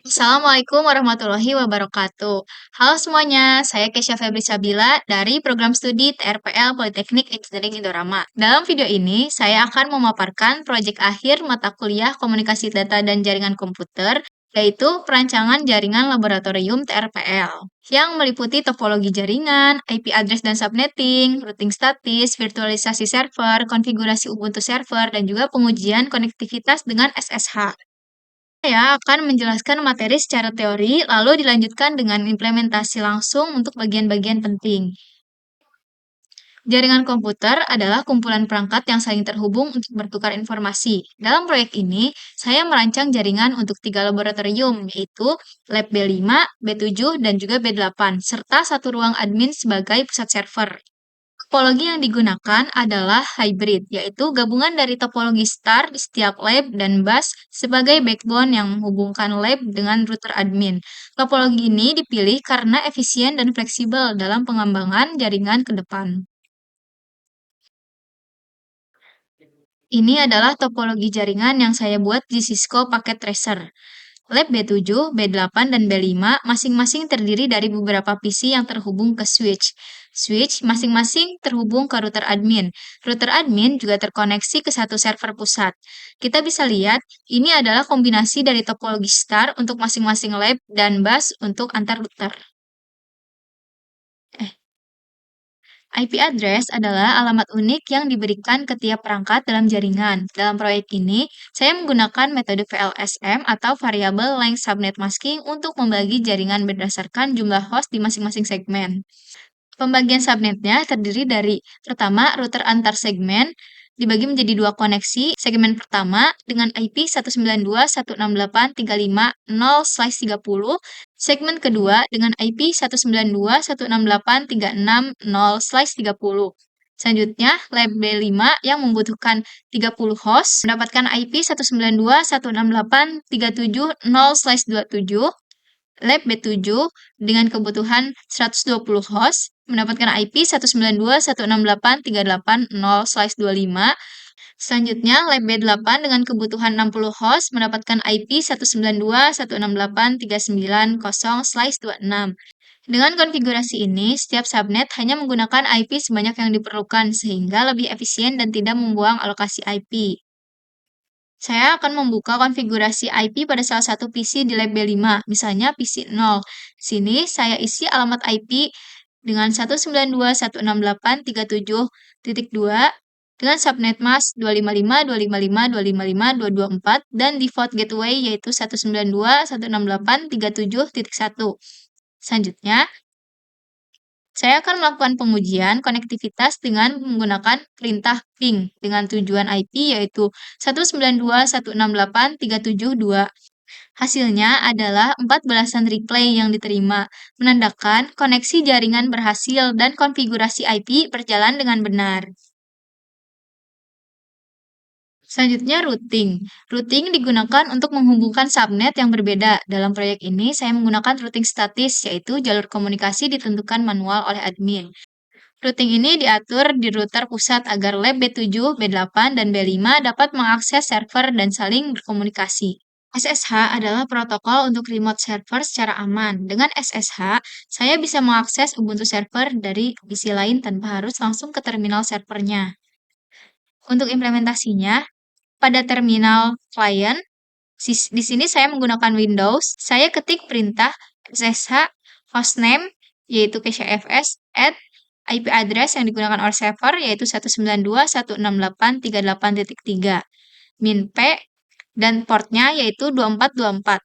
Assalamualaikum warahmatullahi wabarakatuh. Halo semuanya, saya Kesya Febri Sabila dari program studi TRPL Politeknik Engineering Indorama. Dalam video ini, saya akan memaparkan proyek akhir mata kuliah Komunikasi Data dan Jaringan Komputer, yaitu perancangan jaringan laboratorium TRPL, yang meliputi topologi jaringan, IP address dan subnetting, routing statis, virtualisasi server, konfigurasi Ubuntu server, dan juga pengujian konektivitas dengan SSH. Saya akan menjelaskan materi secara teori, lalu dilanjutkan dengan implementasi langsung untuk bagian-bagian penting. Jaringan komputer adalah kumpulan perangkat yang saling terhubung untuk bertukar informasi. Dalam proyek ini, saya merancang jaringan untuk 3 laboratorium, yaitu Lab B5, B7, dan juga B8, serta satu ruang admin sebagai pusat server. Topologi yang digunakan adalah hybrid, yaitu gabungan dari topologi star di setiap lab dan bus sebagai backbone yang menghubungkan lab dengan router admin. Topologi ini dipilih karena efisien dan fleksibel dalam pengembangan jaringan ke depan. Ini adalah topologi jaringan yang saya buat di Cisco Packet Tracer. Lab B7, B8, dan B5 masing-masing terdiri dari beberapa PC yang terhubung ke switch. Switch masing-masing terhubung ke router admin. Router admin juga terkoneksi ke satu server pusat. Kita bisa lihat, ini adalah kombinasi dari topologi star untuk masing-masing lab dan bus untuk antar router. IP address adalah alamat unik yang diberikan ke tiap perangkat dalam jaringan. Dalam proyek ini, saya menggunakan metode VLSM atau Variable Length Subnet Masking untuk membagi jaringan berdasarkan jumlah host di masing-masing segmen. Pembagian subnetnya terdiri dari, pertama, router antar segmen, dibagi menjadi 2 koneksi. Segmen pertama dengan IP 192.168.350/30, segmen kedua dengan IP 192.168.360/30. Selanjutnya, lab B5 yang membutuhkan 30 host mendapatkan IP 192.168.370/27. Lab B7 dengan kebutuhan 120 host mendapatkan IP 192.168.380/25. Selanjutnya, Lab B8 dengan kebutuhan 60 host mendapatkan IP 192.168.390/26. Dengan konfigurasi ini, setiap subnet hanya menggunakan IP sebanyak yang diperlukan sehingga lebih efisien dan tidak membuang alokasi IP. Saya akan membuka konfigurasi IP pada salah satu PC di lab B5, misalnya PC 0. Di sini saya isi alamat IP dengan 192.168.37.2 dengan subnet mask 255.255.255.224 dan default gateway yaitu 192.168.37.1. Selanjutnya, saya akan melakukan pengujian konektivitas dengan menggunakan perintah ping dengan tujuan IP yaitu 192.168.372. Hasilnya adalah 14-an replay yang diterima, menandakan koneksi jaringan berhasil dan konfigurasi IP berjalan dengan benar. Selanjutnya routing. Routing digunakan untuk menghubungkan subnet yang berbeda. Dalam proyek ini, saya menggunakan routing statis, yaitu jalur komunikasi ditentukan manual oleh admin. Routing ini diatur di router pusat agar lab B7, B8, dan B5 dapat mengakses server dan saling berkomunikasi. SSH adalah protokol untuk remote server secara aman. Dengan SSH, saya bisa mengakses Ubuntu server dari PC lain tanpa harus langsung ke terminal servernya. Untuk implementasinya, pada terminal client, di sini saya menggunakan Windows, saya ketik perintah SSH hostname, yaitu KCFS, add IP address yang digunakan oleh server, yaitu 192.168.38.3, min-p, dan portnya yaitu 2424.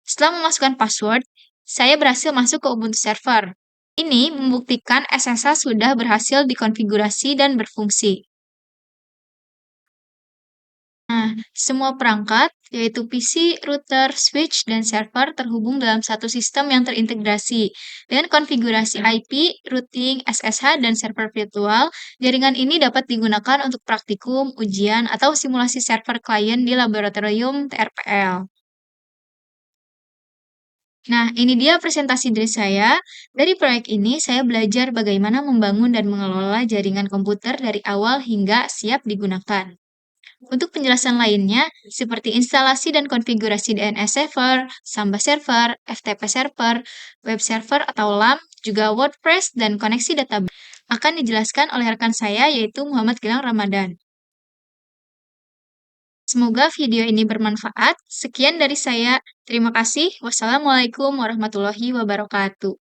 Setelah memasukkan password, saya berhasil masuk ke Ubuntu server. Ini membuktikan SSH sudah berhasil dikonfigurasi dan berfungsi. Nah, semua perangkat, yaitu PC, router, switch, dan server terhubung dalam satu sistem yang terintegrasi. Dengan konfigurasi IP, routing, SSH, dan server virtual, jaringan ini dapat digunakan untuk praktikum, ujian, atau simulasi server klien di laboratorium TRPL. Nah, ini dia presentasi dari saya. Dari proyek ini, saya belajar bagaimana membangun dan mengelola jaringan komputer dari awal hingga siap digunakan. Untuk penjelasan lainnya, seperti instalasi dan konfigurasi DNS server, Samba server, FTP server, web server atau LAMP, juga WordPress dan koneksi database, akan dijelaskan oleh rekan saya yaitu Muhammad Gilang Ramadan. Semoga video ini bermanfaat. Sekian dari saya. Terima kasih. Wassalamualaikum warahmatullahi wabarakatuh.